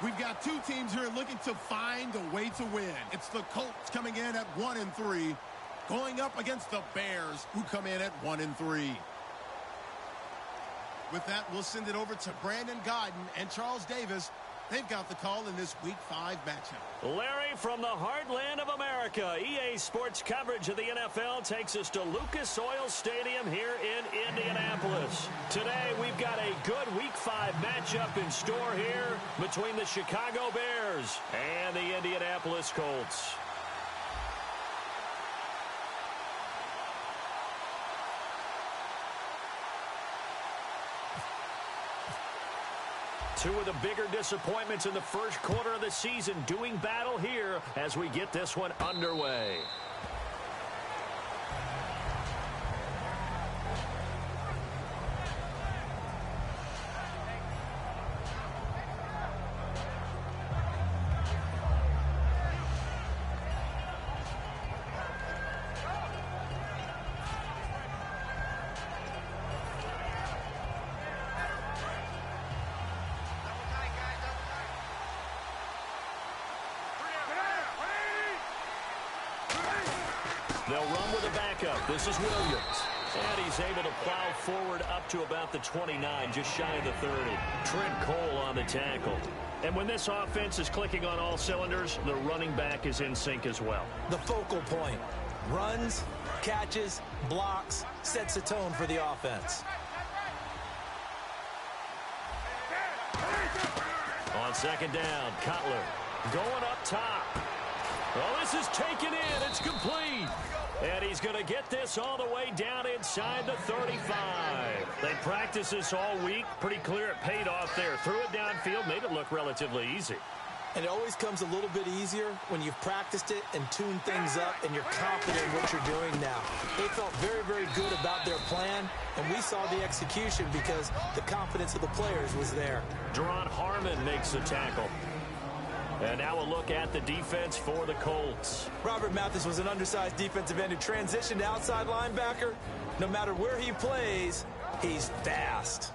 We've got two teams here looking to find a way to win. It's the Colts coming in at 1-3, going up against the Bears, who come in at 1-3. With that, we'll send it over to Brandon Godden and Charles Davis. They've got the call in this Week 5 matchup. Larry, from the heartland of America, EA Sports coverage of the NFL takes us to Lucas Oil Stadium here in Indianapolis. Today, we've got a good Week 5 matchup in store here between the Chicago Bears and the Indianapolis Colts. Two of the bigger disappointments in the first quarter of the season doing battle here as we get this one underway. They'll run with a backup. This is Williams. And he's able to plow forward up to about the 29, just shy of the 30. Trent Cole on the tackle. And when this offense is clicking on all cylinders, the running back is in sync as well. The focal point. Runs, catches, blocks, sets a tone for the offense. On second down, Cutler going up top. Well, this is taken in. It's complete. And he's going to get this all the way down inside the 35. They practiced this all week. Pretty clear it paid off there. Threw it downfield, made it look relatively easy. And it always comes a little bit easier when you've practiced it and tuned things up and you're confident in what you're doing now. They felt very, very good about their plan, and we saw the execution because the confidence of the players was there. Deron Harmon makes the tackle. And now a look at the defense for the Colts. Robert Mathis was an undersized defensive end who transitioned to outside linebacker. No matter where he plays, he's fast.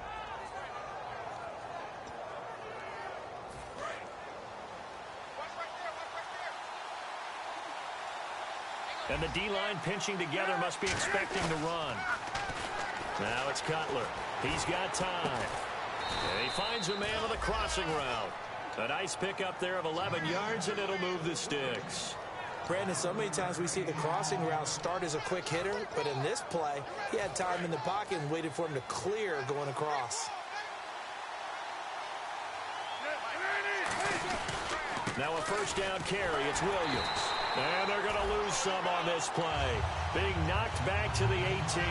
And the D-line pinching together must be expecting to run. Now it's Cutler. He's got time. And he finds a man on the crossing route. A nice pickup there of 11 yards, and it'll move the sticks. Brandon, so many times we see the crossing route start as a quick hitter, but in this play, he had time in the pocket and waited for him to clear going across. Now a first down carry. It's Williams. And they're going to lose some on this play. Being knocked back to the 18.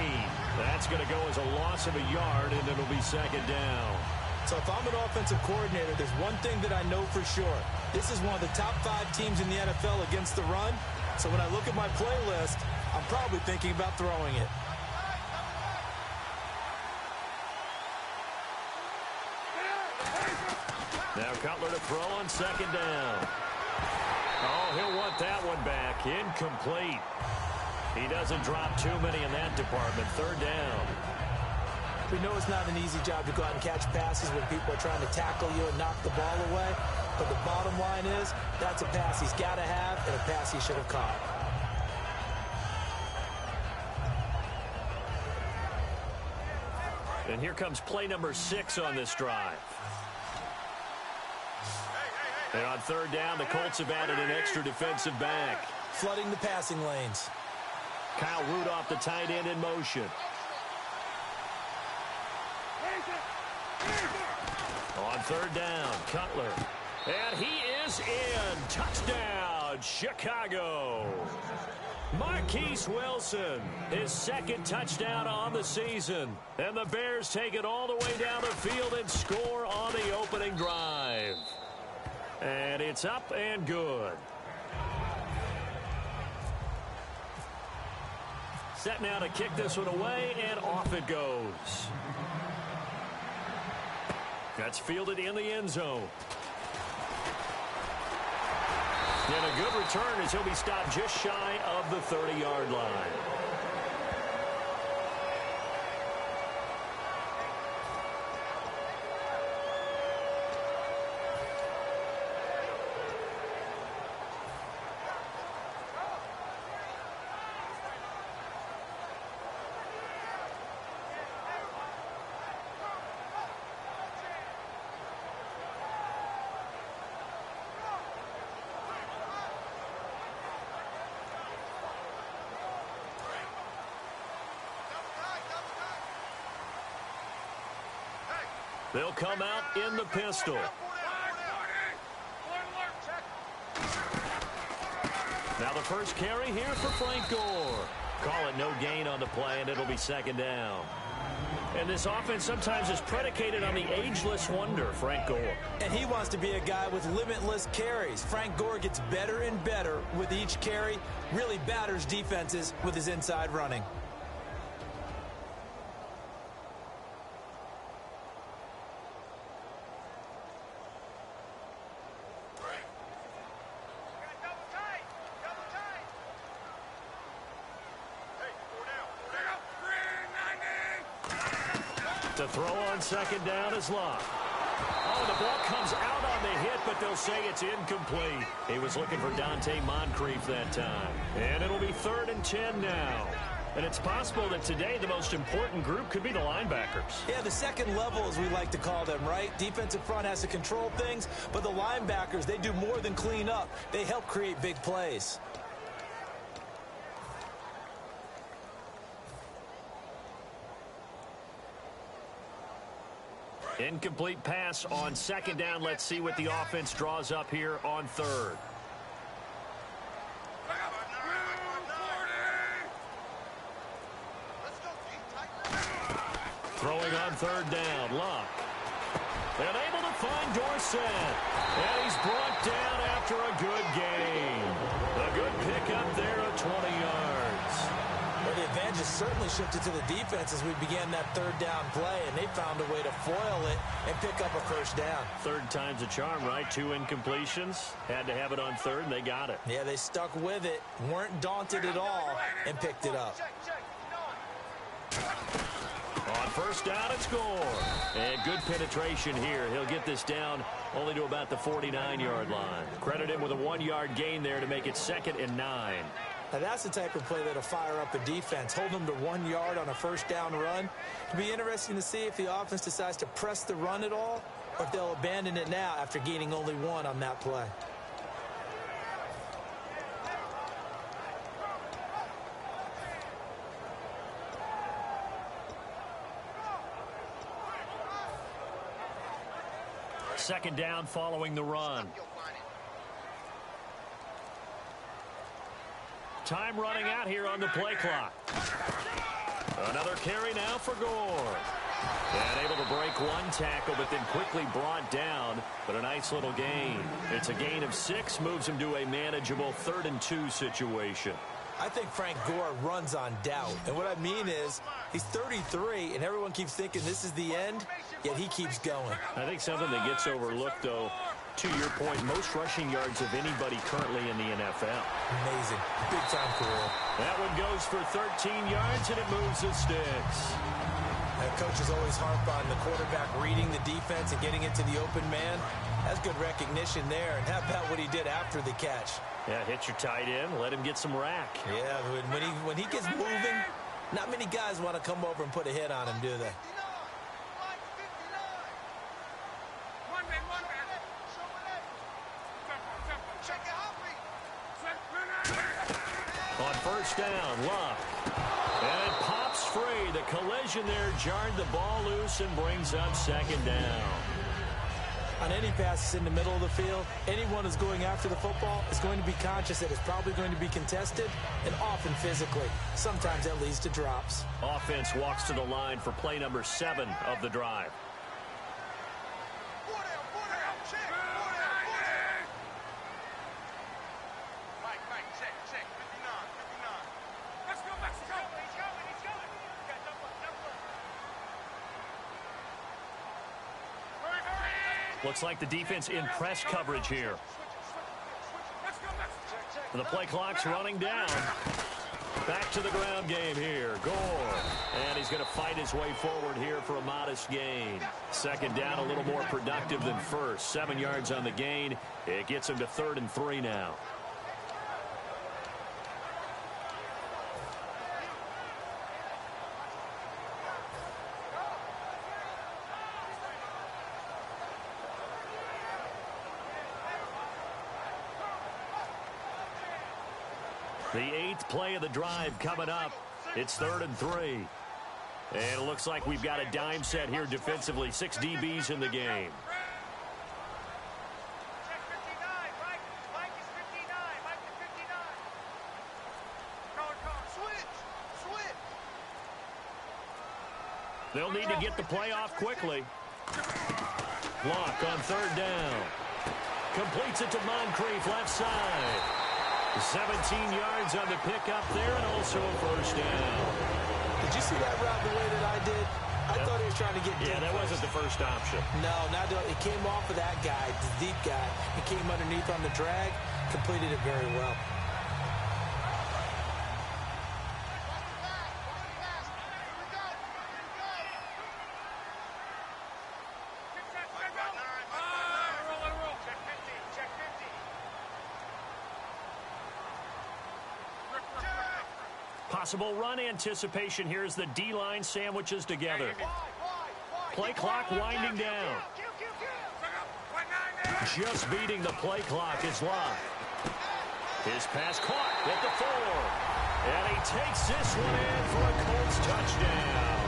That's going to go as a loss of a yard, and it'll be second down. So if I'm an offensive coordinator, there's one thing that I know for sure. This is one of the top 5 teams in the NFL against the run. So when I look at my playlist, I'm probably thinking about throwing it. Now Cutler to throw on second down. Oh, he'll want that one back. Incomplete. He doesn't drop too many in that department. Third down. We know it's not an easy job to go out and catch passes when people are trying to tackle you and knock the ball away. But the bottom line is, that's a pass he's got to have and a pass he should have caught. And here comes play number 6 on this drive. And on third down, the Colts have added an extra defensive back. Flooding the passing lanes. Kyle Rudolph, the tight end, in motion. On third down, Cutler. And he is in. Touchdown, Chicago. Marquise Wilson, his second touchdown on the season. And the Bears take it all the way down the field and score on the opening drive. And it's up and good. Set now to kick this one away, and off it goes. That's fielded in the end zone. And a good return as he'll be stopped just shy of the 30-yard line. They'll come out in the pistol. Now the first carry here for Frank Gore. Call it no gain on the play, and it'll be second down. And this offense sometimes is predicated on the ageless wonder, Frank Gore. And he wants to be a guy with limitless carries. Frank Gore gets better and better with each carry, really batters defenses with his inside running. The throw on second down is Locke. Oh, the ball comes out on the hit, but they'll say it's incomplete. He was looking for Dante Moncrief that time. And it'll be 3rd and 10 now. And it's possible that today the most important group could be the linebackers. Yeah, the second level, as we like to call them, right? Defensive front has to control things, but the linebackers, they do more than clean up. They help create big plays. Incomplete pass on second down. Let's see what the offense draws up here on 3rd. Throwing on 3rd down, Locke. And able to find Dorsett. And he's brought down after a good gain. A good pickup there of 20 yards. Well, the advantage has certainly shifted to the defense as we began that 3rd down play, and they found a way to foil it and pick up a first down. 3rd time's a charm, right? 2 incompletions. Had to have it on 3rd, and they got it. Yeah, they stuck with it, weren't daunted at all, and picked it up. On 1st down, it's Gore. And good penetration here. He'll get this down only to about the 49-yard line. Credit him with a 1-yard gain there to make it 2nd and 9. Now, that's the type of play that'll fire up a defense. Hold them to 1 yard on a 1st down run. It'll be interesting to see if the offense decides to press the run at all, or if they'll abandon it now after gaining only 1 on that play. Second down following the run. Time running out here on the play clock. Another carry now for Gore. And able to break 1 tackle, but then quickly brought down. But a nice little gain. It's a gain of 6, moves him to a manageable 3rd and 2 situation. I think Frank Gore runs on doubt. And what I mean is, he's 33, and everyone keeps thinking this is the end, yet he keeps going. I think something that gets overlooked, though, to your point, most rushing yards of anybody currently in the NFL. Amazing. Big-time career. That one goes for 13 yards, and it moves the sticks. Coaches always harp on the quarterback reading the defense and getting it to the open man. That's good recognition there. And how about what he did after the catch? Yeah, hit your tight end, let him get some rack. Yeah, when he gets moving, not many guys want to come over and put a hit on him, do they? On 1st down, Locke. And it pops free. The collision there jarred the ball loose and brings up 2nd down. On any passes in the middle of the field, anyone who's going after the football is going to be conscious that it's probably going to be contested, and often physically. Sometimes that leads to drops. Offense walks to the line for play number 7 of the drive. Looks like the defense in press coverage here. The play clock's running down. Back to the ground game here. Gore. And he's going to fight his way forward here for a modest gain. 2nd down, a little more productive than 1st. 7 yards on the gain. It gets him to 3rd and 3 now. The 8th play of the drive coming up. It's 3rd and 3. And it looks like we've got a dime set here defensively. 6 DBs in the game. They'll need to get the play off quickly. Block on 3rd down. Completes it to Moncrief, left side. 17 yards on the pickup there, and also a 1st down. Did you see that route the way that I did? I thought he was trying to get deep. Yeah, that wasn't the first option. No, it came off of that guy, the deep guy. He came underneath on the drag, completed it very well. Possible run anticipation here as the D-line sandwiches together. Play clock winding down. Just beating the play clock is Locke. His pass caught at the 4. And he takes this one in for a Colts touchdown.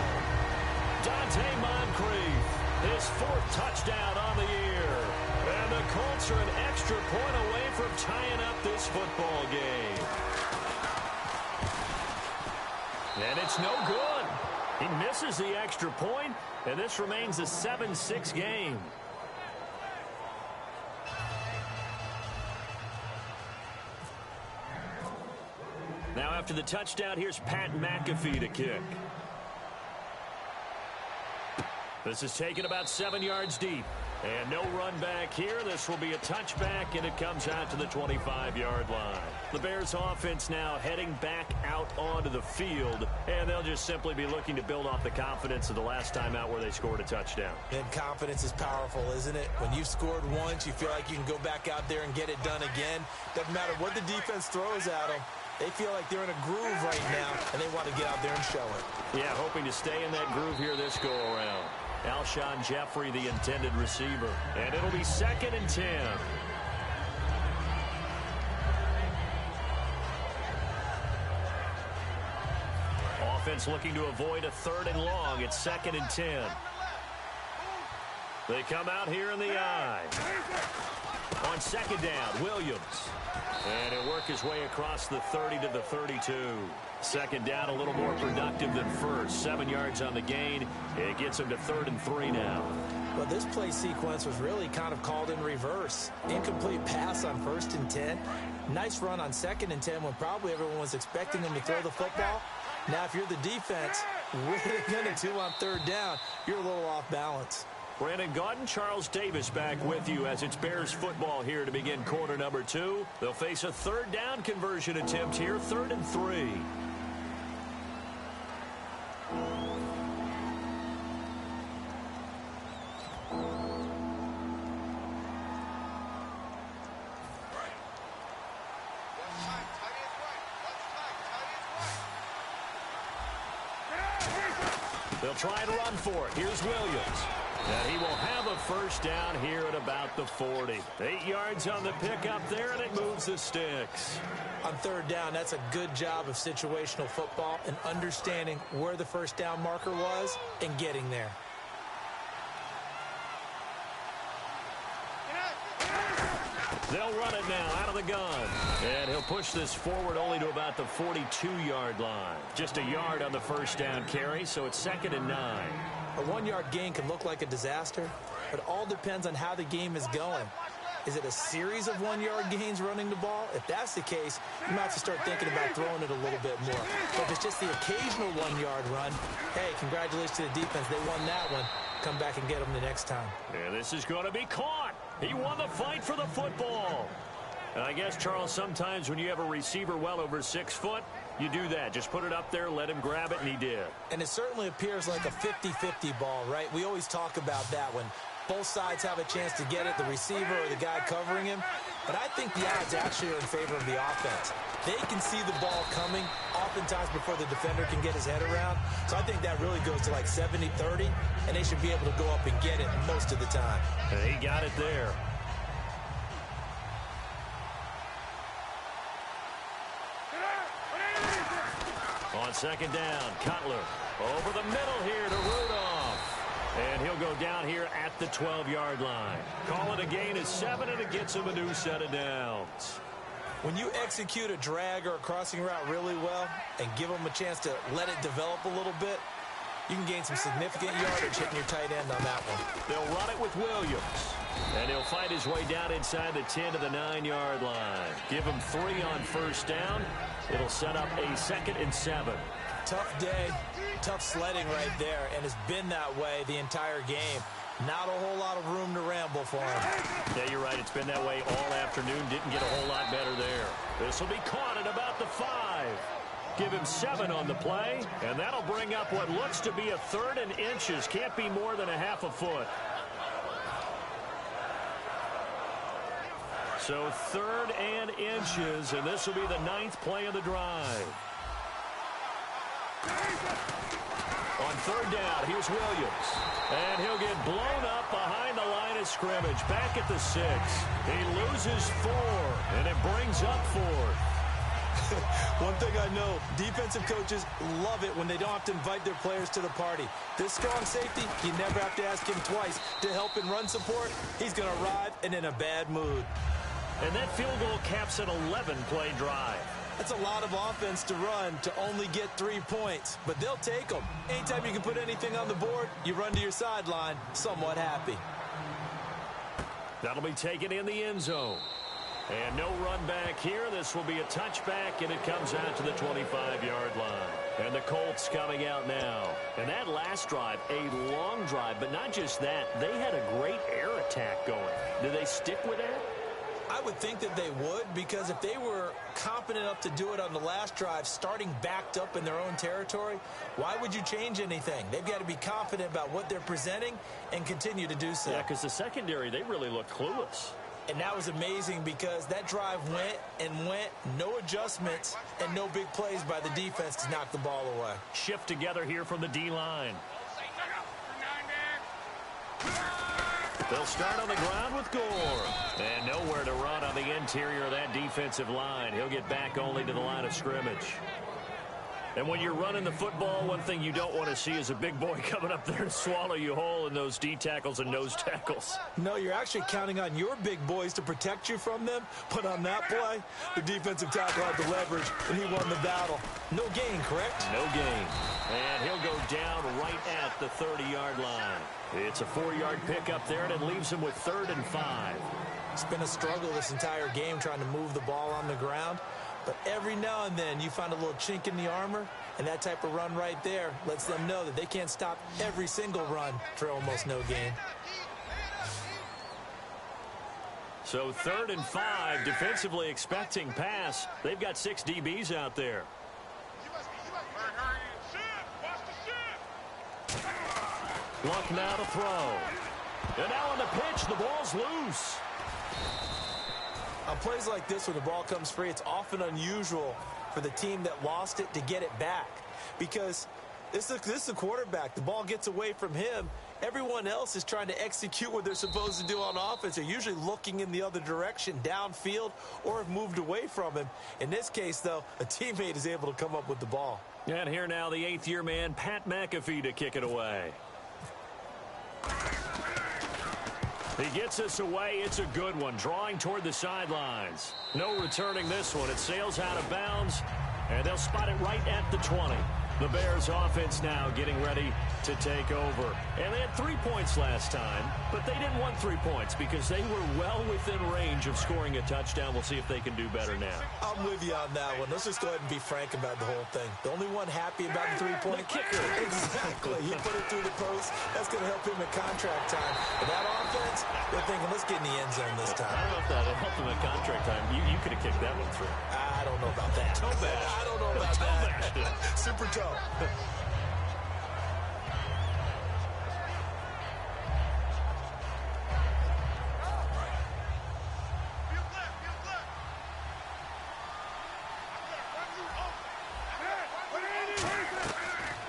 Dante Moncrief, his 4th touchdown on the year. And the Colts are an extra point away from tying up this football game. And it's no good. He misses the extra point, and this remains a 7-6 game. Now after the touchdown, here's Pat McAfee to kick. This is taken about 7 yards deep. And no run back here. This will be a touchback, and it comes out to the 25-yard line. The Bears offense now heading back out onto the field, and they'll just simply be looking to build off the confidence of the last time out where they scored a touchdown. And confidence is powerful, isn't it? When you've scored once, you feel like you can go back out there and get it done again. Doesn't matter what the defense throws at them. They feel like they're in a groove right now, and they want to get out there and show it. Yeah, hoping to stay in that groove here this go-around. Alshon Jeffrey, the intended receiver. And it'll be 2nd and 10. Offense looking to avoid a 3rd and long. It's 2nd and 10. They come out here in the eye. On 2nd down, Williams. And he'll work his way across the 30 to the 32. 2nd down, a little more productive than first. 7 yards on the gain. It gets him to 3rd and 3 now. Well, this play sequence was really kind of called in reverse. Incomplete pass on 1st and 10. Nice run on 2nd and 10 when probably everyone was expecting him to throw the football. Now, if you're the defense, what are they going to do on 3rd down? You're a little off balance. Brandon Gaudin, Charles Davis back with you as it's Bears football here to begin quarter number 2. They'll face a 3rd down conversion attempt here, 3rd and 3. They'll try and run for it. Here's Williams. And he will have a 1st down here at about the 40. 8 yards on the pickup there, and it moves the sticks. On 3rd down, that's a good job of situational football and understanding where the 1st down marker was and getting there. They'll run it now out of the gun. And he'll push this forward only to about the 42-yard line. Just a yard on the 1st down carry, so it's 2nd and 9. A 1-yard gain can look like a disaster, but it all depends on how the game is going. Is it a series of 1-yard gains running the ball? If that's the case, you might have to start thinking about throwing it a little bit more. But if it's just the occasional 1-yard run, hey, congratulations to the defense. They won that one. Come back and get them the next time. And this is going to be caught. He won the fight for the football. And I guess, Charles, sometimes when you have a receiver well over 6 foot, you do that. Just put it up there, let him grab it, and he did. And it certainly appears like a 50-50 ball, right? We always talk about that when both sides have a chance to get it, the receiver or the guy covering him. But I think the odds actually are in favor of the offense. They can see the ball coming oftentimes before the defender can get his head around. So I think that really goes to like 70-30, and they should be able to go up and get it most of the time. And he got it there. On second down, Cutler over the middle here to Rudolph. And he'll go down here at the 12-yard line. Call it a gain of 7, and it gets him a new set of downs. When you execute a drag or a crossing route really well and give them a chance to let it develop a little bit, you can gain some significant yardage hitting your tight end on that one. They'll run it with Williams. And he'll fight his way down inside the 10 to the 9-yard line. Give him 3 on first down. It'll set up a 2nd and 7. Tough day, tough sledding right there, and it's been that way the entire game. Not a whole lot of room to ramble for him. Yeah, you're right. It's been that way all afternoon. Didn't get a whole lot better there. This will be caught at about the 5. Give him 7 on the play, and that'll bring up what looks to be a 3rd and inches. Can't be more than a half a foot. So 3rd and inches, and this will be the 9th play of the drive. On 3rd down, here's Williams. And he'll get blown up behind the line of scrimmage. Back at the 6. He loses 4, and it brings up 4th. One thing I know, defensive coaches love it when they don't have to invite their players to the party. This strong safety, you never have to ask him twice to help in run support. He's going to arrive and in a bad mood. And that field goal caps an 11-play drive. That's a lot of offense to run to only get 3 points, but they'll take them. Anytime you can put anything on the board, you run to your sideline somewhat happy. That'll be taken in the end zone. And no run back here. This will be a touchback, and it comes out to the 25-yard line. And the Colts coming out now. And that last drive, a long drive, but not just that. They had a great air attack going. Do they stick with that? I would think that they would, because if they were competent enough to do it on the last drive, starting backed up in their own territory, why would you change anything? They've got to be confident about what they're presenting and continue to do so. Yeah, because the secondary, they really looked clueless. And that was amazing because that drive went and went, no adjustments, and no big plays by the defense to knock the ball away. Shift together here from the D-line. They'll start on the ground with Gore. And nowhere to run on the interior of that defensive line. He'll get back only to the line of scrimmage. And when you're running the football, one thing you don't want to see is a big boy coming up there and swallow you whole in those D tackles and nose tackles. No, you're actually counting on your big boys to protect you from them. But on that play, the defensive tackle had the leverage, and he won the battle. No gain, correct? No gain. And he'll go down right at the 30-yard line. It's a 4-yard pickup there, and it leaves him with 3rd and 5. It's been a struggle this entire game trying to move the ball on the ground. But every now and then you find a little chink in the armor, and that type of run right there lets them know that they can't stop every single run for almost no gain. So 3rd and 5, defensively expecting pass. They've got 6 DBs out there. Luck now to throw. And now on the pitch, the ball's loose. On plays like this, when the ball comes free, it's often unusual for the team that lost it to get it back. Because this is the quarterback. The ball gets away from him. Everyone else is trying to execute what they're supposed to do on offense. They're usually looking in the other direction, downfield, or have moved away from him. In this case, though, a teammate is able to come up with the ball. And here now, the 8th-year man, Pat McAfee, to kick it away. He gets us away. It's a good one. Drawing toward the sidelines. No returning this one. It sails out of bounds, and they'll spot it right at the 20. The Bears offense now getting ready to take over. And they had 3 points last time, but they didn't want 3 points because they were well within range of scoring a touchdown. We'll see if they can do better now. I'm with you on that one. Let's just go ahead and be frank about the whole thing. The only one happy about the 3-point kicker. Exactly. He put it through the post. That's going to help him at contract time. But that offense, they're thinking, let's get in the end zone this time. I don't know if that helped him at contract time. You could have kicked that one through. I don't know about that. Toe bash. I don't know about that. Super toe.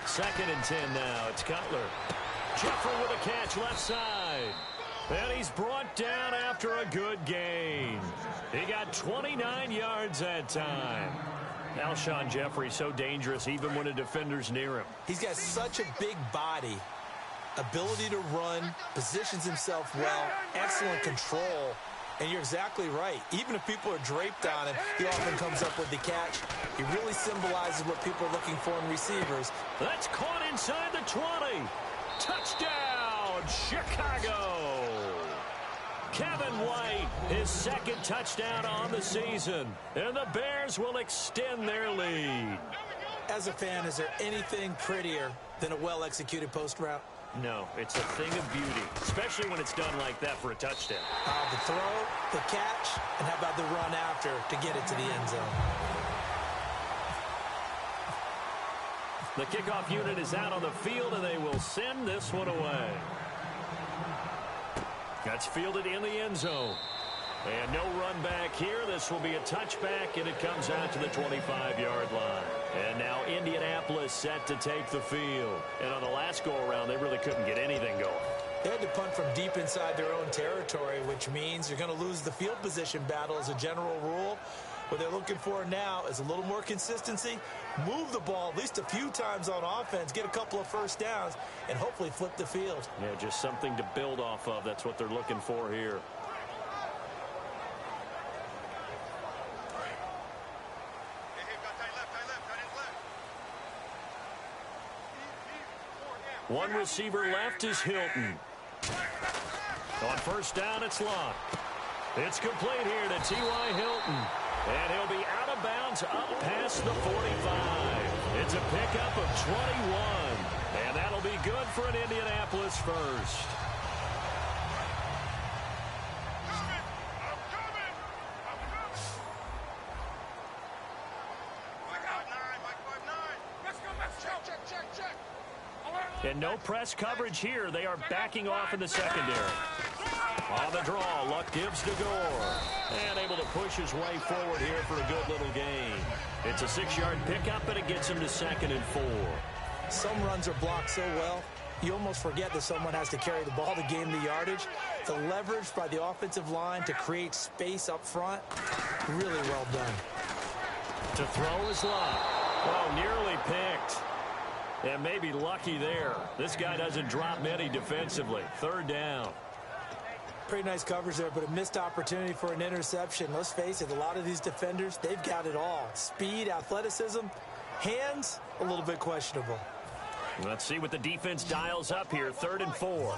Second and 10 now. It's Cutler. Jeffrey with a catch left side. And he's brought down after a good gain. He got 29 yards that time. Alshon Jeffrey, so dangerous even when a defender's near him. He's got such a big body, ability to run, positions himself well, excellent control. And you're exactly right. Even if people are draped on him, he often comes up with the catch. He really symbolizes what people are looking for in receivers. That's caught inside the 20. Touchdown, Chicago. Kevin White, his second touchdown on the season. And the Bears will extend their lead. As a fan, is there anything prettier than a well-executed post route? No, it's a thing of beauty, especially when it's done like that for a touchdown. The throw, the catch, and how about the run after to get it to the end zone? The kickoff unit is out on the field, and they will send this one away. That's fielded in the end zone. And no run back here. This will be a touchback, and it comes out to the 25-yard line. And now Indianapolis set to take the field. And on the last go-around, they really couldn't get anything going. They had to punt from deep inside their own territory, which means you're going to lose the field position battle as a general rule. What they're looking for now is a little more consistency, move the ball at least a few times on offense, get a couple of first downs, and hopefully flip the field. Yeah, just something to build off of. That's what they're looking for here. One receiver left is Hilton. On first down, it's Locke. It's complete here to T.Y. Hilton. And he'll be out of bounds up past the 45. It's a pickup of 21. And that'll be good for an Indianapolis first. And no press coverage here. They are backing off in the secondary. On the draw, Luck gives to Gore. And able to push his way forward here for a good little gain. It's a 6-yard pickup, and it gets him to 2nd and 4. Some runs are blocked so well, you almost forget that someone has to carry the ball to gain the yardage. The leverage by the offensive line to create space up front, really well done. To throw is Luck. Well, nearly picked. And maybe lucky there. This guy doesn't drop many defensively. 3rd down. Pretty nice coverage there, but a missed opportunity for an interception. Let's face it, a lot of these defenders, they've got it all. Speed, athleticism, hands, a little bit questionable. Let's see what the defense dials up here. 3rd and 4.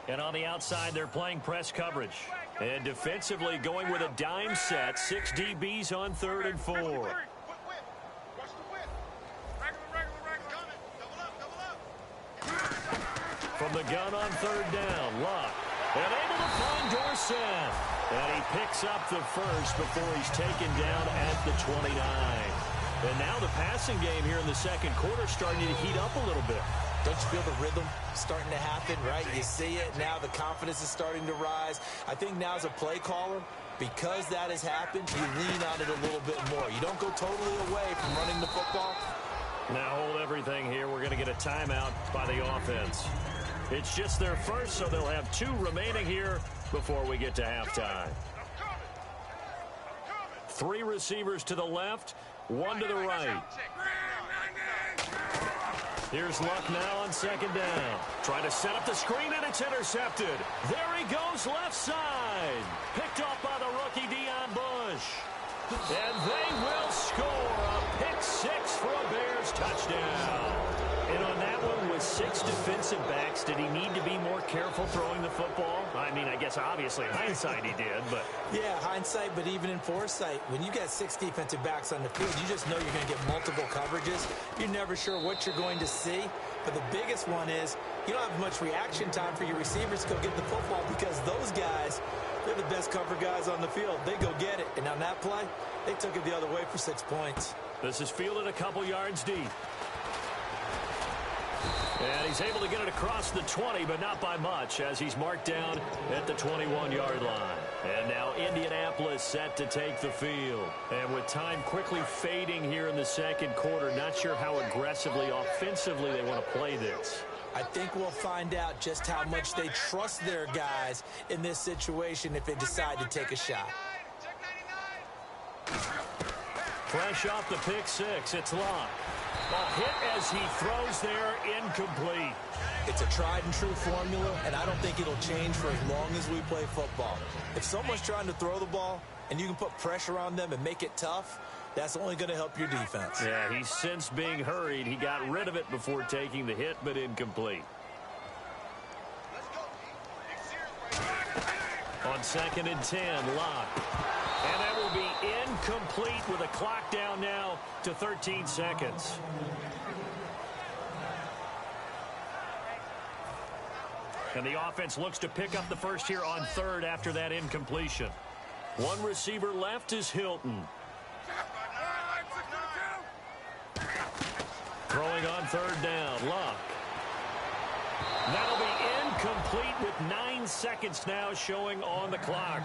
And on the outside, they're playing press coverage. And defensively going with a dime set. 6 DBs on 3rd and 4. From the gun on 3rd down, Luck. And able to find Dorsett. And he picks up the first before he's taken down at the 29. And now the passing game here in the second quarter starting to heat up a little bit. Don't you feel the rhythm starting to happen, right? You see it. Now the confidence is starting to rise. I think now as a play caller, because that has happened, you lean on it a little bit more. You don't go totally away from running the football. Now hold everything here. We're going to get a timeout by the offense. It's just their first, so they'll have 2 remaining here before we get to halftime. 3 receivers to the left, 1 to the right. Here's Luck now on 2nd down. Trying to set up the screen, and it's intercepted. There he goes left side. Picked off by the rookie Deion Bush. And they will score a pick 6 for a Bears touchdown. And on that one, with 6 defensive backs, did he need to be more careful throwing the football? I mean, I guess obviously in hindsight he did, but... Yeah, hindsight, but even in foresight, when you got 6 defensive backs on the field, you just know you're going to get multiple coverages. You're never sure what you're going to see. But the biggest one is you don't have much reaction time for your receivers to go get the football because those guys, they're the best cover guys on the field. They go get it. And on that play, they took it the other way for 6 points. This is fielded a couple yards deep. And he's able to get it across the 20, but not by much, as he's marked down at the 21-yard line. And now Indianapolis set to take the field. And with time quickly fading here in the second quarter, not sure how aggressively, offensively they want to play this. I think we'll find out just how much they trust their guys in this situation if they decide to take a shot. Fresh off the pick six, it's Locke. A hit as he throws there, incomplete. It's a tried-and-true formula, and I don't think it'll change for as long as we play football. If someone's trying to throw the ball and you can put pressure on them and make it tough, that's only going to help your defense. Yeah, he's since being hurried. He got rid of it before taking the hit, but incomplete. On 2nd and 10, Locke. And that will be incomplete with a clock down now to 13 seconds. And the offense looks to pick up the first here on 3rd after that incompletion. One receiver left is Hilton. Throwing on 3rd down, Locke. That'll be incomplete with 9 seconds now showing on the clock.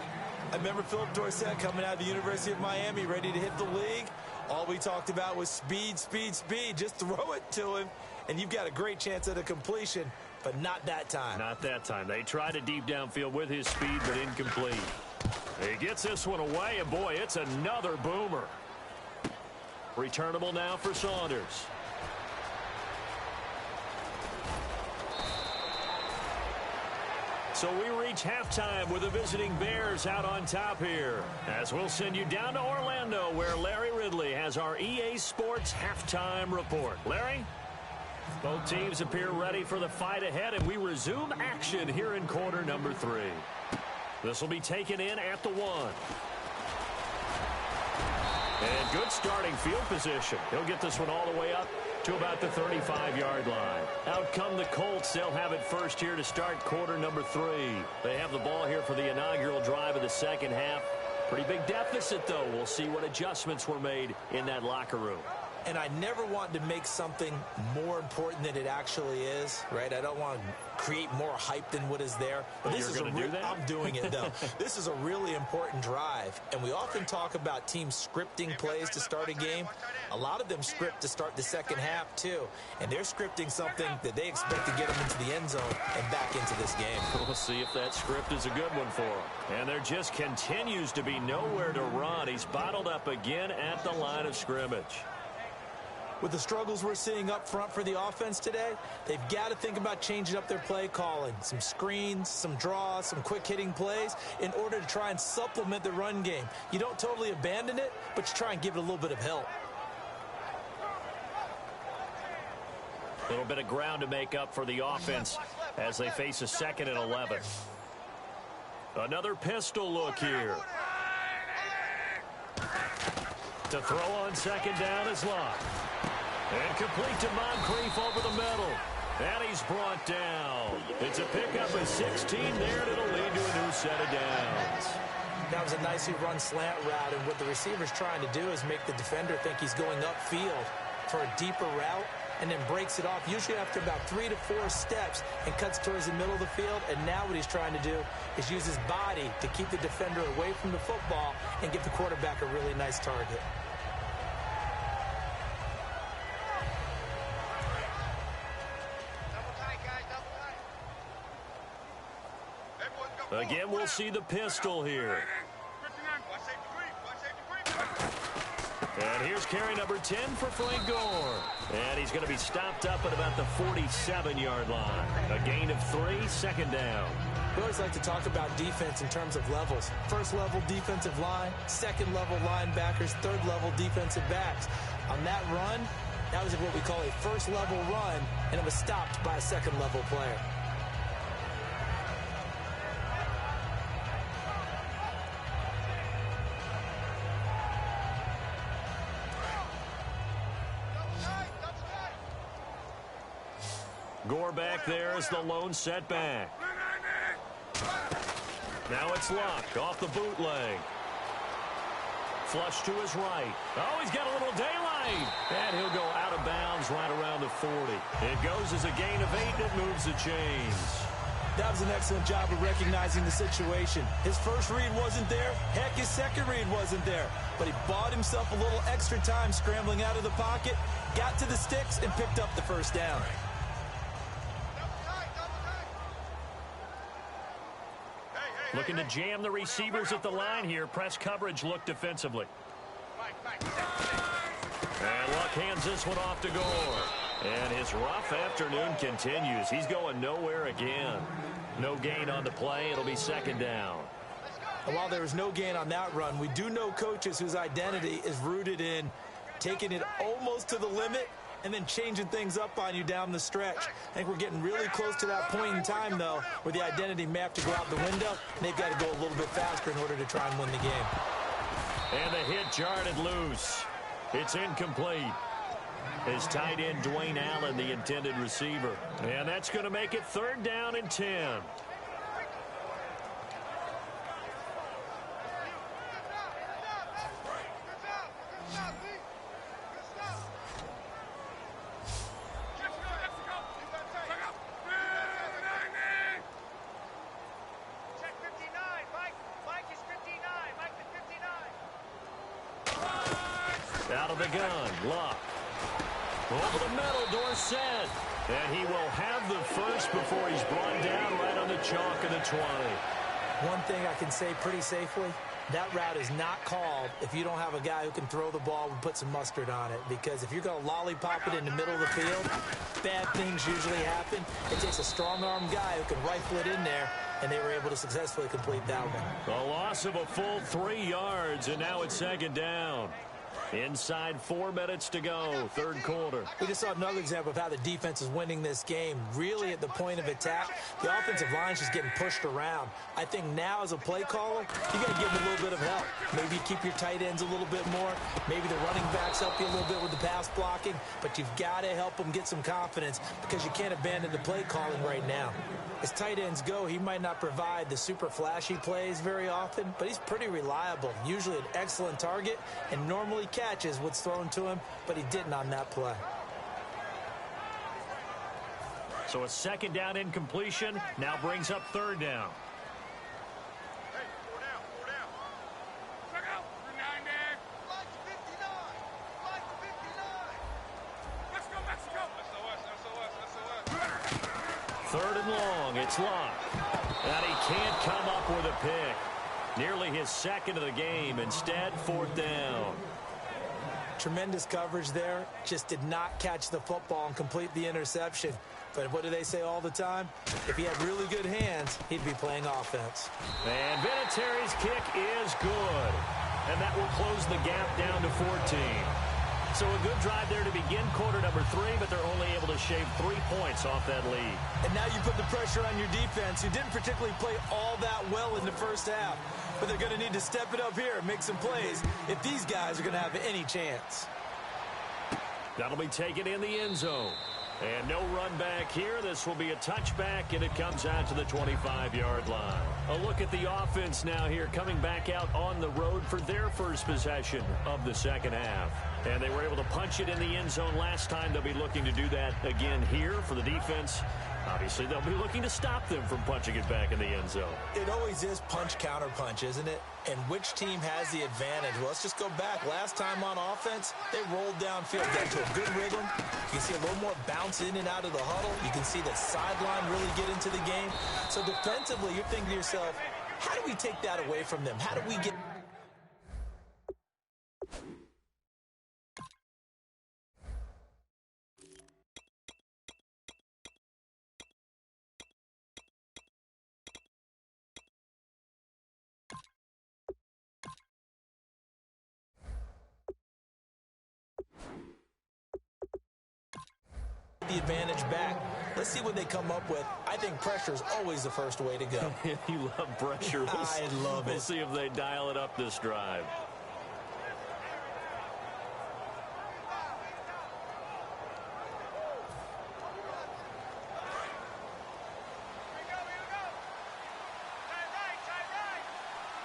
I remember Philip Dorsett coming out of the University of Miami ready to hit the league. All we talked about was speed, speed, speed. Just throw it to him, and you've got a great chance at a completion, but not that time. Not that time. They tried a deep downfield with his speed, but incomplete. He gets this one away, and boy, it's another boomer. Returnable now for Saunders. So we reach halftime with the visiting Bears out on top here. As we'll send you down to Orlando, where Larry Ridley has our EA Sports halftime report. Larry? Both teams appear ready for the fight ahead, and we resume action here in quarter number 3. This will be taken in at the 1. And good starting field position. He'll get this one all the way up to about the 35-yard line. Out come the Colts. They'll have it first here to start quarter number 3. They have the ball here for the inaugural drive of the second half. Pretty big deficit, though. We'll see what adjustments were made in that locker room. And I never want to make something more important than it actually is, right? I don't want to create more hype than what is there. But this is You're going to do that? I'm doing it, though. This is a really important drive. And we often talk about teams scripting plays to start a game. A lot of them script to start the second half, too. And they're scripting something that they expect to get them into the end zone and back into this game. We'll see if that script is a good one for him. And there just continues to be nowhere to run. He's bottled up again at the line of scrimmage. With the struggles we're seeing up front for the offense today, they've got to think about changing up their play calling. Some screens, some draws, some quick-hitting plays in order to try and supplement the run game. You don't totally abandon it, but you try and give it a little bit of help. A little bit of ground to make up for the offense as they face a 2nd and 11. Another pistol look here. To throw on 2nd down is Locke. And complete to Moncrief over the middle. And he's brought down. It's a pickup of 16 there, and it'll lead to a new set of downs. That was a nicely run slant route, and what the receiver's trying to do is make the defender think he's going upfield for a deeper route, and then breaks it off, usually after about 3 to 4 steps, and cuts towards the middle of the field. And now what he's trying to do is use his body to keep the defender away from the football and give the quarterback a really nice target. Again, we'll see the pistol here. And here's carry number 10 for Frank Gore. And he's going to be stopped up at about the 47-yard line. A gain of 3, 2nd down. We always like to talk about defense in terms of levels. First level defensive line, second level linebackers, third level defensive backs. On that run, that was what we call a first level run, and it was stopped by a second level player. Gore back there is the lone setback. Now it's Locke off the bootleg. Flush to his right. Oh, he's got a little daylight. And he'll go out of bounds right around the 40. It goes as a gain of 8, and it moves the chains. That was an excellent job of recognizing the situation. His first read wasn't there. Heck, his second read wasn't there. But he bought himself a little extra time scrambling out of the pocket, got to the sticks, and picked up the first down. Looking to jam the receivers at the line here. Press coverage look defensively. And Luck hands this one off to Gore. And his rough afternoon continues. He's going nowhere again. No gain on the play. It'll be second down. And while there was no gain on that run, we do know coaches whose identity is rooted in taking it almost to the limit and then changing things up on you down the stretch. I think we're getting really close to that point in time, though, where the identity may have to go out the window, and they've got to go a little bit faster in order to try and win the game. And the hit jarred it loose. It's incomplete. His tight end, Dwayne Allen, the intended receiver. And that's going to make it third down and 10. Out of the gun, Luck. Over the middle, Dorsett. And he will have the first before he's brought down right on the chalk of the 20. One thing I can say pretty safely, that route is not called if you don't have a guy who can throw the ball and put some mustard on it. Because if you're going to lollipop it in the middle of the field, bad things usually happen. It takes a strong-arm guy who can rifle it in there, and they were able to successfully complete that one. A loss of a full 3 yards, and now it's second down. Inside 4 minutes to go, third quarter. We just saw another example of how the defense is winning this game. Really at the point of attack, the offensive line's just getting pushed around. I think now as a play caller, you got to give them a little bit of help. Maybe keep your tight ends a little bit more. Maybe the running backs help you a little bit with the pass blocking. But you've got to help them get some confidence because you can't abandon the play calling right now. As tight ends go, he might not provide the super flashy plays very often, but he's pretty reliable. Usually an excellent target and normally catches what's thrown to him, but he didn't on that play. So a second down incompletion now brings up third down. Hey, 4 down, 4 down. Check out. 9 there. Like 59. Like 59. Let's go, Mexico. SOS, SOS, SOS. Third and long, it's Luck. And he can't come up with a pick. Nearly his second of the game. Instead, fourth down. Tremendous coverage there. Just did not catch the football and complete the interception. But what do they say all the time? If he had really good hands, he'd be playing offense. And Vinatieri's kick is good. And that will close the gap down to 14. So a good drive there to begin quarter number 3, but they're only able to shave 3 points off that lead. And now you put the pressure on your defense, who didn't particularly play all that well in the first half. But they're going to need to step it up here and make some plays if these guys are going to have any chance. That'll be taken in the end zone. And no run back here. This will be a touchback, and it comes out to the 25-yard line. A look at the offense now here, coming back out on the road for their first possession of the second half. And they were able to punch it in the end zone last time. They'll be looking to do that again here for the defense. Obviously, they'll be looking to stop them from punching it back in the end zone. It always is punch-counter-punch, isn't it? And which team has the advantage? Well, let's just go back. Last time on offense, they rolled downfield, got to a good rhythm. You can see a little more bounce in and out of the huddle. You can see the sideline really get into the game. So defensively, you're thinking to yourself, how do we take that away from them? How do we get... the advantage back. Let's see what they come up with. I think pressure is always the first way to go. You love pressure. I love it. We'll see if they dial it up this drive.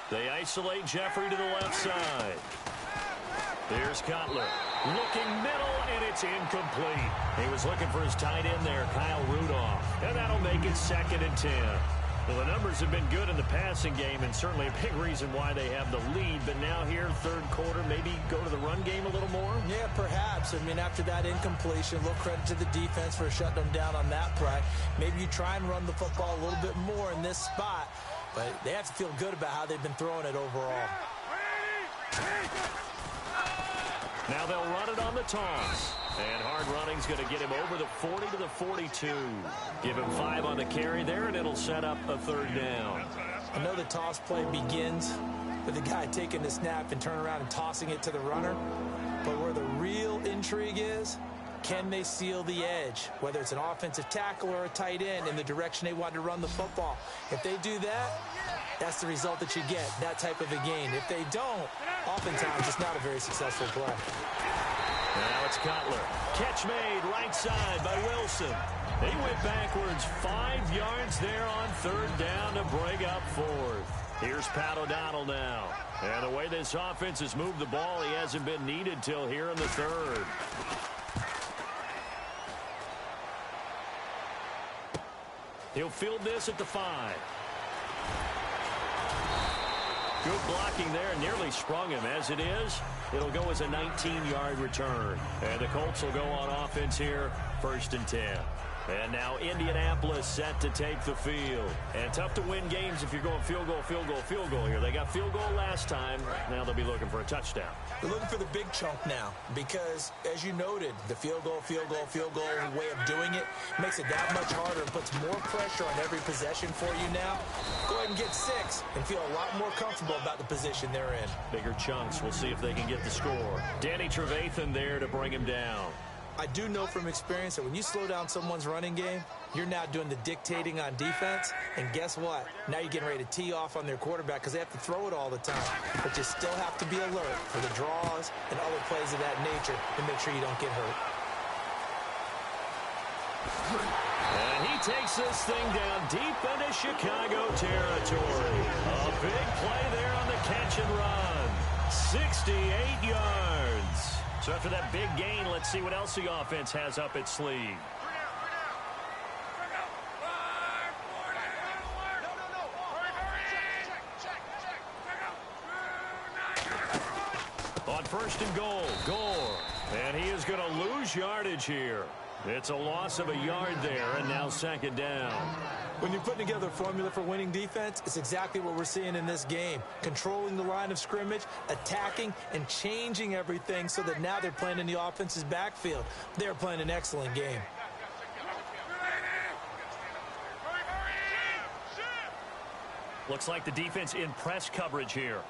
They isolate Jeffrey to the left side. Here's Cutler. Looking middle, and it's incomplete. He was looking for his tight end there, Kyle Rudolph. And that'll make it second and 10. Well, the numbers have been good in the passing game, and certainly a big reason why they have the lead. But now here, third quarter, maybe go to the run game a little more? Yeah, perhaps. I mean, after that incompletion, a little credit to the defense for shutting them down on that play. Maybe you try and run the football a little bit more in this spot. But they have to feel good about how they've been throwing it overall. Now they'll run it on the toss. And hard running's going to get him over the 40 to the 42. Give him 5 on the carry there, and it'll set up a third down. I know the toss play begins with the guy taking the snap and turning around and tossing it to the runner. But where the real intrigue is, can they seal the edge, whether it's an offensive tackle or a tight end, in the direction they want to run the football? If they do that, that's the result that you get, that type of a gain. If they don't, oftentimes it's not a very successful play. Now it's Cutler. Catch made right side by Wilson. He went backwards 5 yards there on third down to bring up fourth. Here's Pat O'Donnell now. And the way this offense has moved the ball, he hasn't been needed till here in the third. He'll field this at the 5. Good blocking there, nearly sprung him. As it is, it'll go as a 19-yard return. And the Colts will go on offense here, 1st and 10. And now Indianapolis set to take the field. And tough to win games if you're going field goal, field goal, field goal here. They got field goal last time. Now they'll be looking for a touchdown. They're looking for the big chunk now because, as you noted, the field goal way of doing it makes it that much harder and puts more pressure on every possession for you now. Go ahead and get 6 and feel a lot more comfortable about the position they're in. Bigger chunks. We'll see if they can get the score. Danny Trevathan there to bring him down. I do know from experience that when you slow down someone's running game, you're now doing the dictating on defense. And guess what? Now you're getting ready to tee off on their quarterback because they have to throw it all the time. But you still have to be alert for the draws and other plays of that nature to make sure you don't get hurt. And he takes this thing down deep into Chicago territory. A big play there on the catch and run. 68 yards. So after that big gain, let's see what else the offense has up its sleeve. On 1st and goal, Gore. And he is going to lose yardage here. It's a loss of a yard there, and now 2nd down. When you're putting together a formula for winning defense, it's exactly what we're seeing in this game. Controlling the line of scrimmage, attacking, and changing everything so that now they're playing in the offense's backfield. They're playing an excellent game. Looks like the defense in press coverage here.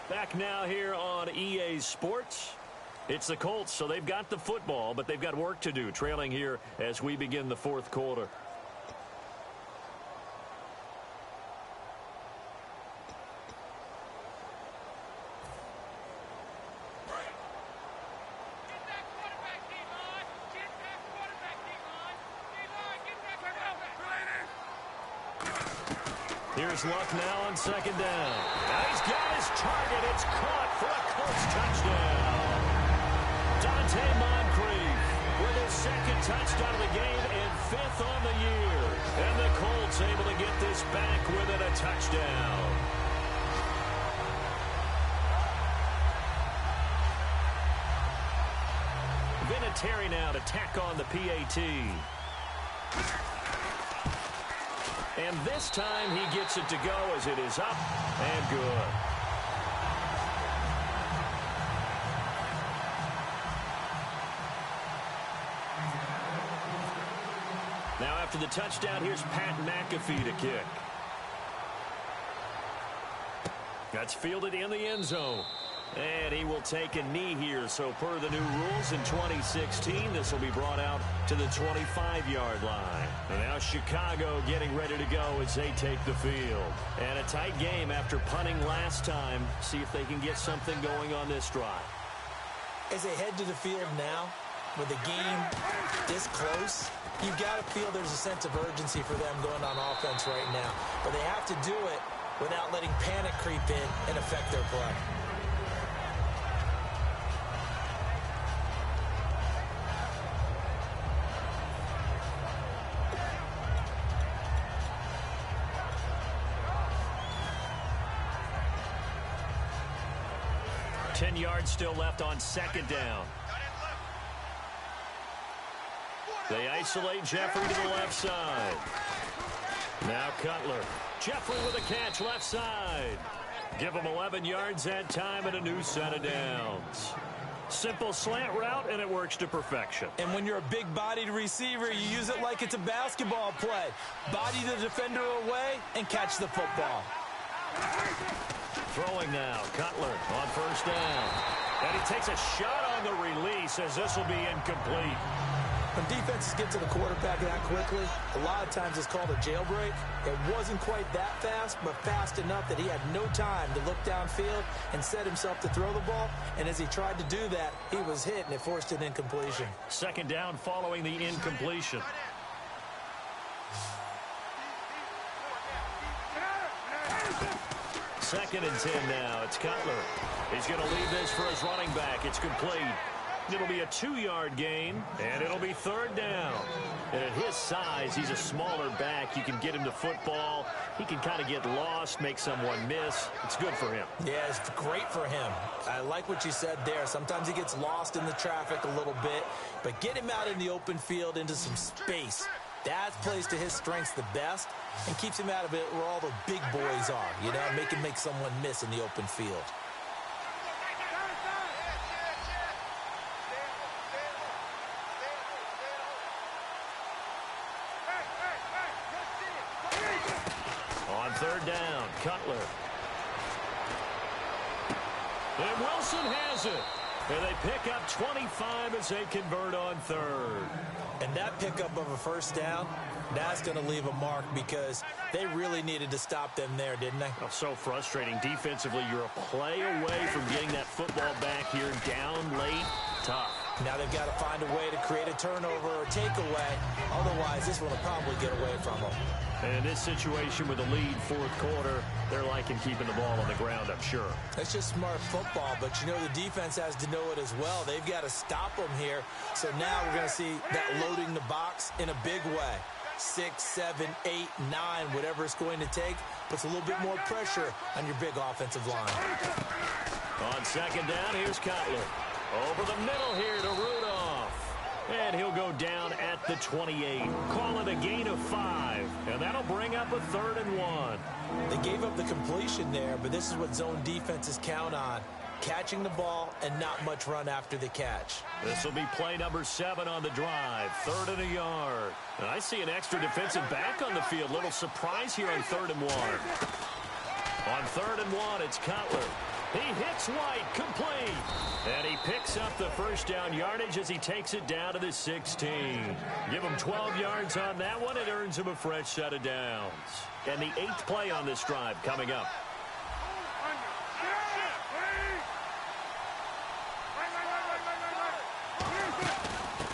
Back now here on EA Sports. It's the Colts, so they've got the football, but they've got work to do, trailing here as we begin the 4th quarter. Here's Luck now on 2nd down. Now he's got his target. It's caught for a Colts touchdown. Dante Moncrief with his 2nd touchdown of the game and 5th on the year. And the Colts able to get this back within a touchdown. Vinatieri now to tack on the PAT. And this time he gets it to go as it is up and good. Now after the touchdown, here's Pat McAfee to kick. That's fielded in the end zone. And he will take a knee here. So per the new rules in 2016, this will be brought out to the 25-yard line. And now Chicago getting ready to go as they take the field. And a tight game after punting last time. See if they can get something going on this drive. As they head to the field now, with the game this close, you've got to feel there's a sense of urgency for them going on offense right now. But they have to do it without letting panic creep in and affect their play. Ten yards still left on 2nd down. They isolate Jeffrey to the left side. Now Cutler. Jeffrey with a catch left side. Give him 11 yards that time and a new set of downs. Simple slant route, and it works to perfection. And when you're a big-bodied receiver, you use it like it's a basketball play. Body the defender away and catch the football. Throwing now, Cutler on first down. And he takes a shot on the release as this will be incomplete. When defenses get to the quarterback that quickly, a lot of times it's called a jailbreak. It wasn't quite that fast, but fast enough that he had no time to look downfield and set himself to throw the ball. And as he tried to do that, he was hit, and it forced an incompletion. Second down following the incompletion. Second and 10 now. It's Cutler. He's going to leave this for his running back. It's complete. It'll be a 2-yard gain, and it'll be third down. And at his size, he's a smaller back. You can get him to football. He can kind of get lost, make someone miss. It's good for him. Yeah, it's great for him. I like what you said there. Sometimes he gets lost in the traffic a little bit, but get him out in the open field into some space. That plays to his strengths the best and keeps him out of it where all the big boys are, you know, make him make someone miss in the open field. On third down, Cutler. And Wilson has it. And they pick up 25 as they convert on third. And that pickup of a first down, that's going to leave a mark because they really needed to stop them there, didn't they? Oh, so frustrating. Defensively, you're a play away from getting that football back here down late. Tough. Now they've got to find a way to create a turnover or takeaway. Otherwise, this one will probably get away from them. And in this situation with a lead fourth quarter, they're liking keeping the ball on the ground, I'm sure. It's just smart football, but you know the defense has to know it as well. They've got to stop them here. So now we're going to see that loading the box in a big way. 6, 7, 8, 9, whatever it's going to take, puts a little bit more pressure on your big offensive line. On second down, here's Cutler. Over the middle here to Rudolph. And he'll go down at the 28. Call it a gain of 5. And that'll bring up a 3rd and 1. They gave up the completion there, but this is what zone defenses count on. Catching the ball and not much run after the catch. This will be play number 7 on the drive. 3rd and a yard. And I see an extra defensive back on the field. Little surprise here on 3rd and 1. On 3rd and 1, it's Cutler. He hits White, complete. And he picks up the first down yardage as he takes it down to the 16. Give him 12 yards on that one. It earns him a fresh set of downs. And the 8th play on this drive coming up.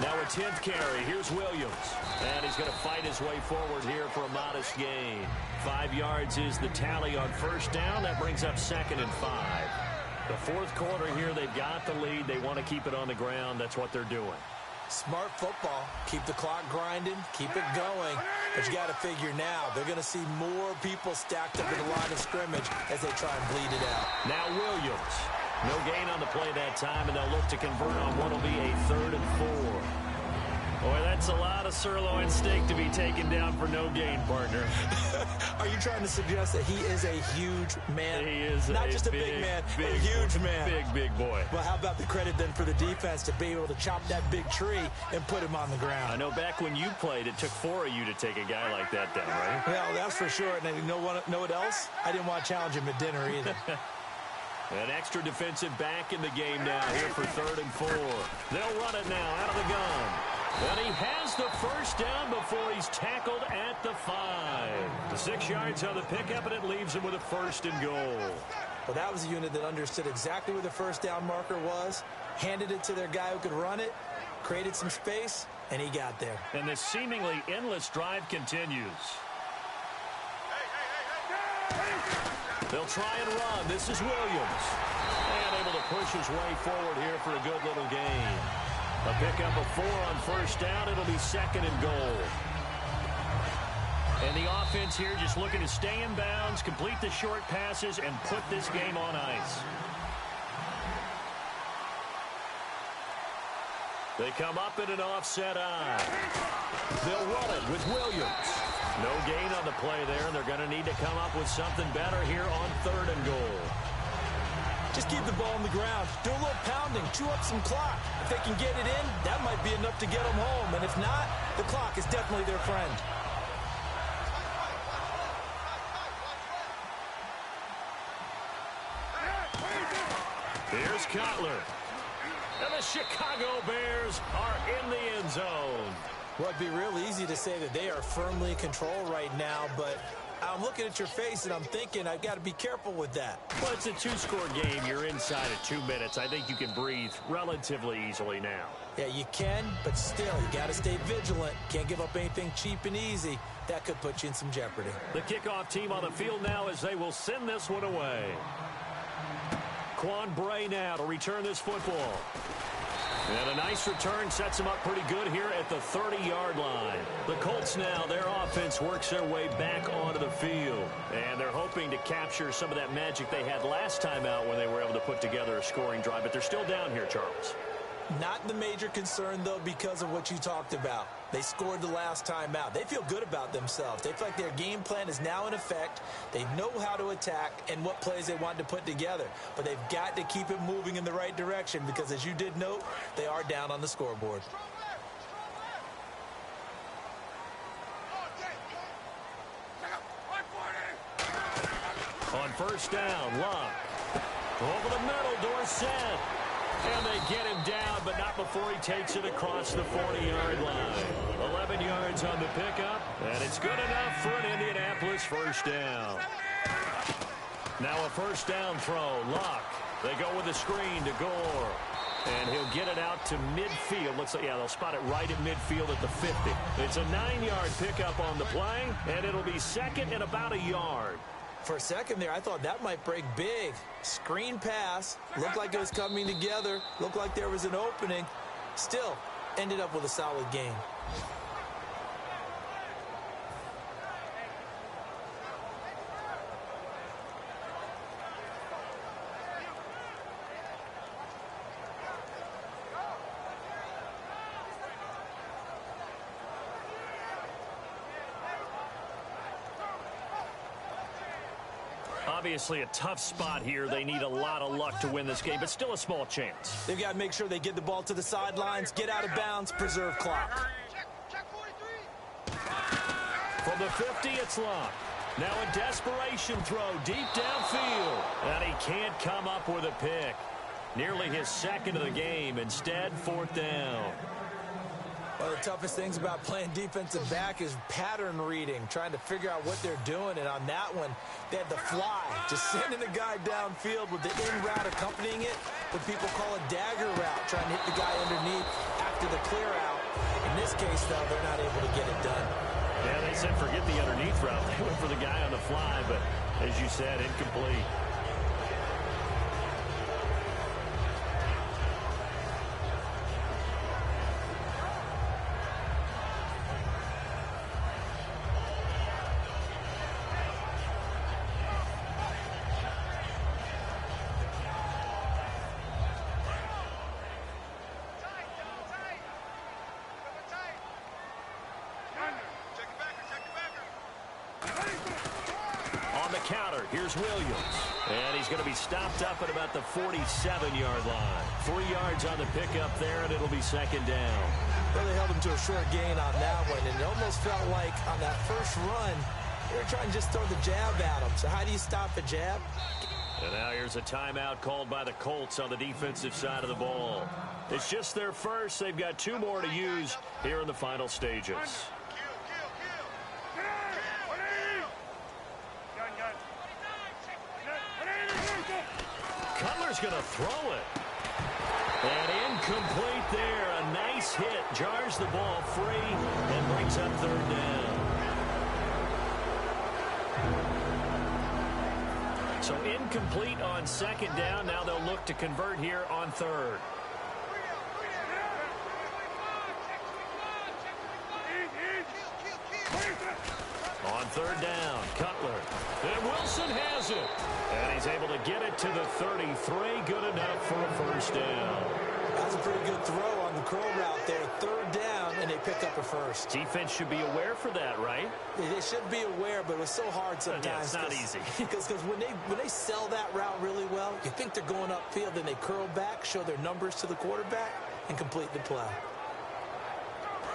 Now a 10th carry. Here's Williams. And he's going to fight his way forward here for a modest gain. 5 yards is the tally on first down. That brings up 2nd and 5. The fourth quarter here, they've got the lead. They want to keep it on the ground. That's what they're doing. Smart football. Keep the clock grinding. Keep it going. But you got to figure now, they're going to see more people stacked up in the line of scrimmage as they try and bleed it out. Now Williams. No gain on the play that time, and they'll look to convert on what will be a 3rd and 4. Boy, that's a lot of sirloin steak to be taken down for no gain, partner. Are you trying to suggest that he is a huge man? He is not just a big man, a huge man. Big boy. Well, how about the credit then for the defense to be able to chop that big tree and put him on the ground? I know back when you played, it took 4 of you to take a guy like that down, right? Well, that's for sure. And you know what else? I didn't want to challenge him at dinner either. An extra defensive back in the game now here for 3rd and 4. They'll run it now out of the gun. And he has the first down before he's tackled at the 5. The 6 yards on the pickup, and it leaves him with a 1st and goal. Well, that was a unit that understood exactly where the first down marker was, handed it to their guy who could run it, created some space, and he got there. And this seemingly endless drive continues. They'll try and run. This is Williams. And able to push his way forward here for a good little gain. A pickup of 4 on first down. It'll be 2nd and goal. And the offense here just looking to stay in bounds, complete the short passes, and put this game on ice. They come up in an offset eye. They'll run it with Williams. No gain on the play there, and they're going to need to come up with something better here on 3rd and goal. Just keep the ball on the ground. Do a little pounding. Chew up some clock. If they can get it in, that might be enough to get them home. And if not, the clock is definitely their friend. Here's Cutler. And the Chicago Bears are in the end zone. Well, it'd be real easy to say that they are firmly in control right now, but I'm looking at your face and I'm thinking I've got to be careful with that. Well, it's a 2-score game. You're inside at 2 minutes. I think you can breathe relatively easily now. Yeah, you can, but still, you got to stay vigilant. Can't give up anything cheap and easy. That could put you in some jeopardy. The kickoff team on the field now as they will send this one away. Quan Bray now to return this football. And a nice return sets them up pretty good here at the 30-yard line. The Colts now, their offense works their way back onto the field. And they're hoping to capture some of that magic they had last time out when they were able to put together a scoring drive. But they're still down here, Charles. Not the major concern, though, because of what you talked about. They scored the last time out. They feel good about themselves. They feel like their game plan is now in effect. They know how to attack and what plays they want to put together. But they've got to keep it moving in the right direction because, as you did note, they are down on the scoreboard. On 1st down, Luck. Over the middle, Dorsett. And they get him down, but not before he takes it across the 40-yard line. 11 yards on the pickup, and it's good enough for an Indianapolis 1st down. Now a 1st down throw, Luck. They go with a screen to Gore. And he'll get it out to midfield. Looks like, yeah, they'll spot it right at midfield at the 50. It's a 9-yard pickup on the play, and it'll be 2nd and about a yard. For a second there, I thought that might break big. Screen pass. Looked like it was coming together. Looked like there was an opening. Still, ended up with a solid game. Obviously a tough spot here. They need a lot of luck to win this game, but still a small chance. They've got to make sure they get the ball to the sidelines, get out of bounds, preserve clock. From the 50, it's Luck. Now a desperation throw deep downfield. And he can't come up with a pick. Nearly his 2nd of the game. Instead, 4th down. One of the toughest things about playing defensive back is pattern reading, trying to figure out what they're doing. And on that one, they had the fly, just sending the guy downfield with the in route accompanying it, what people call a dagger route, trying to hit the guy underneath after the clear out. In this case, though, they're not able to get it done. Yeah, they said forget the underneath route. They went for the guy on the fly, but as you said, incomplete. Counter. Here's Williams. And he's going to be stopped up at about the 47-yard line. 3 yards on the pickup there, and it'll be 2nd down. Well, they held him to a short gain on that one, and it almost felt like on that first run, they were trying to just throw the jab at him. So how do you stop a jab? And now here's a timeout called by the Colts on the defensive side of the ball. It's just their first. They've got 2 more to use here in the final stages. Cutler's going to throw it. And incomplete there. A nice hit. Jars the ball free and brings up 3rd down. So incomplete on 2nd down. Now they'll look to convert here on 3rd. On 3rd down, Cutler. And Wilson has it. And he's able to get it to the 33. Good enough for a 1st down. That's a pretty good throw on the curl route there. Third down, and they pick up a first. Defense should be aware for that, right? They should be aware, but it was so hard sometimes. Yeah, it's not easy. Because when they sell that route really well, you think they're going upfield, then they curl back, show their numbers to the quarterback, and complete the play.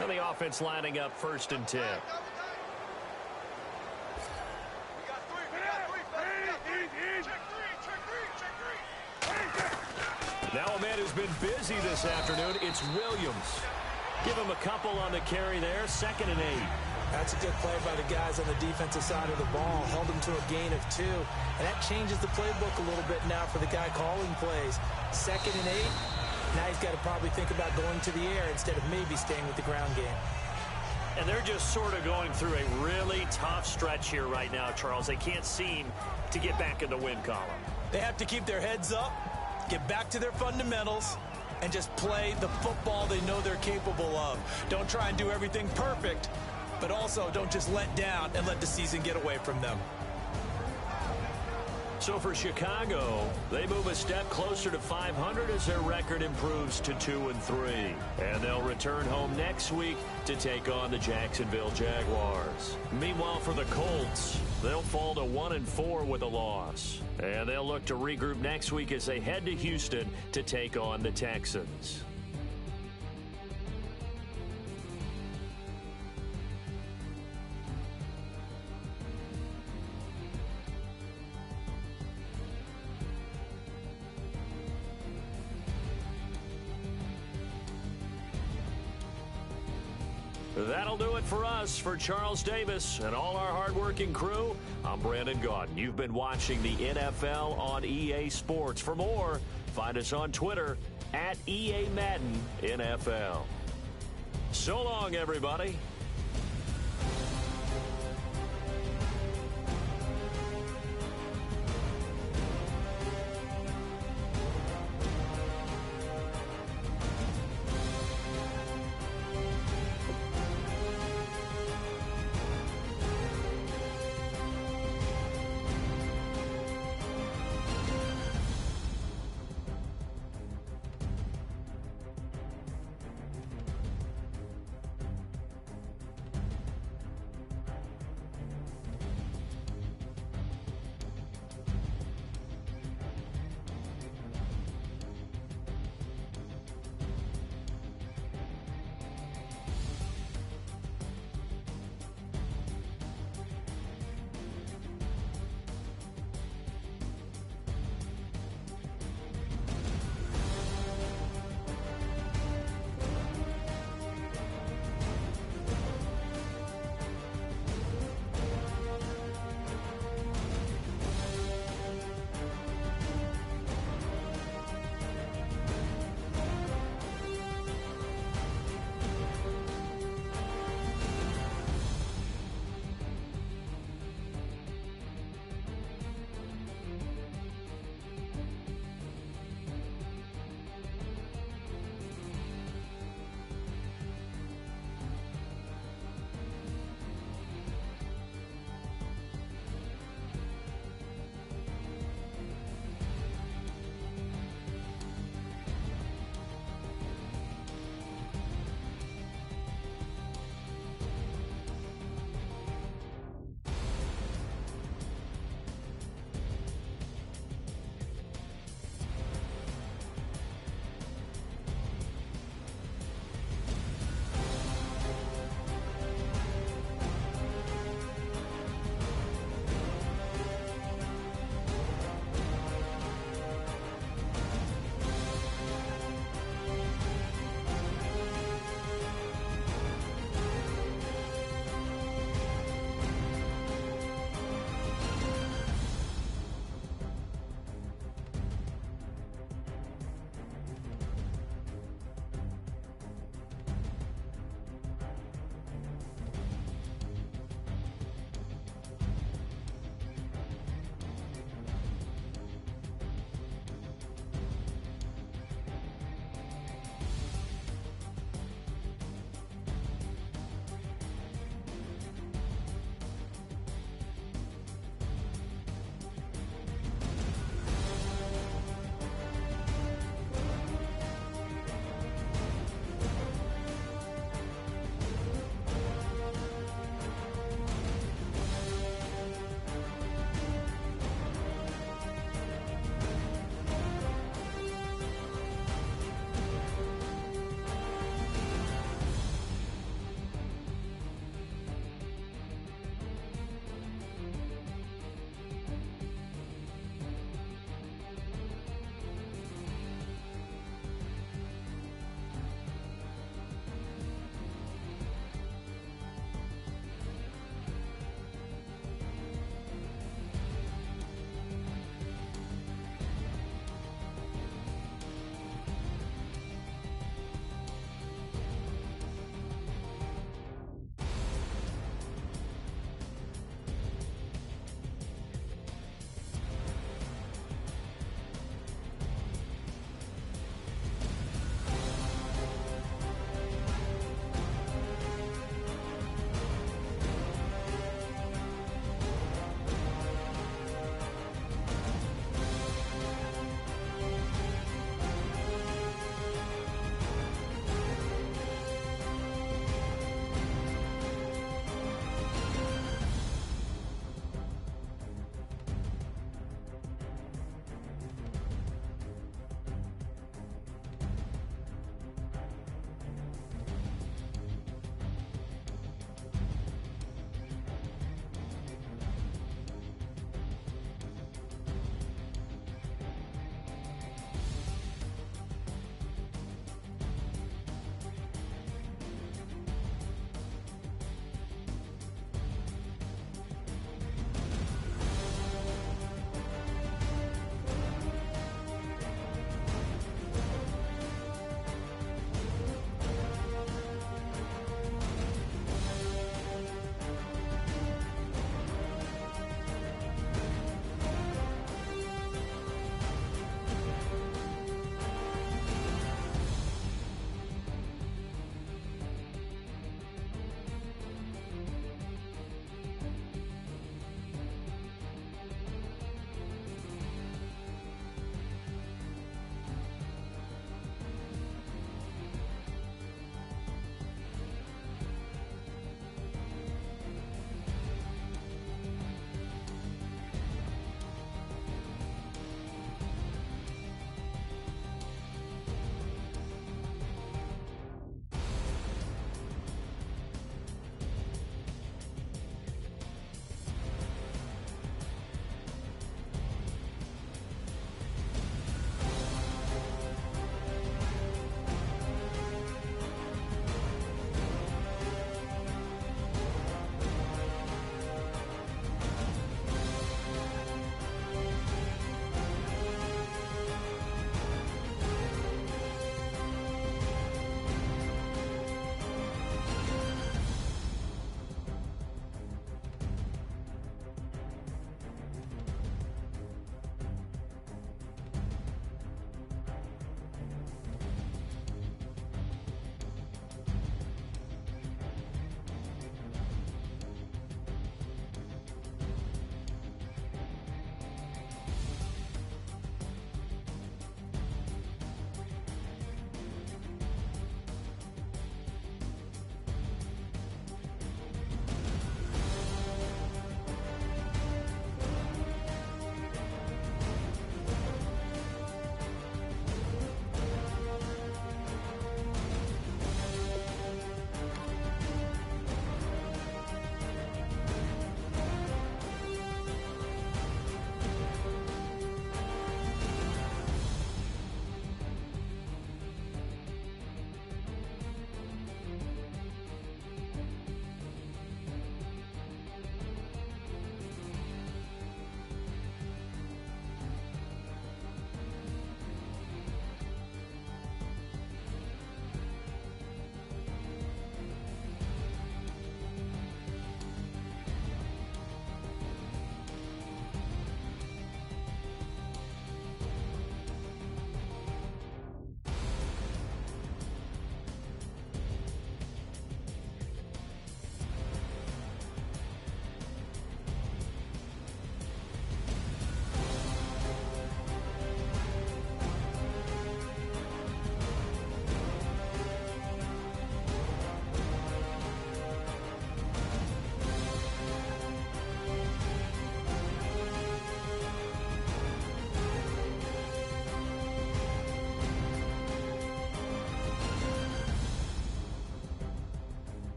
And the offense lining up 1st and 10. Now a man who's been busy this afternoon, it's Williams. Give him a couple on the carry there, 2nd and 8. That's a good play by the guys on the defensive side of the ball. Held them to a gain of 2. And that changes the playbook a little bit now for the guy calling plays. 2nd and 8. Now he's got to probably think about going to the air instead of maybe staying with the ground game. And they're just sort of going through a really tough stretch here right now, Charles. They can't seem to get back in the win column. They have to keep their heads up, get back to their fundamentals, and just play the football they know they're capable of. Don't try and do everything perfect, but also don't just let down and let the season get away from them. So for Chicago, they move a step closer to 500 as their record improves to 2-3. And they'll return home next week to take on the Jacksonville Jaguars. Meanwhile, for the Colts, they'll fall to 1-4 with a loss. And they'll look to regroup next week as they head to Houston to take on the Texans. That'll do it for us. For Charles Davis and all our hardworking crew, I'm Brandon Gaudin. You've been watching the NFL on EA Sports. For more, find us on Twitter @EA Madden NFL. So long, everybody.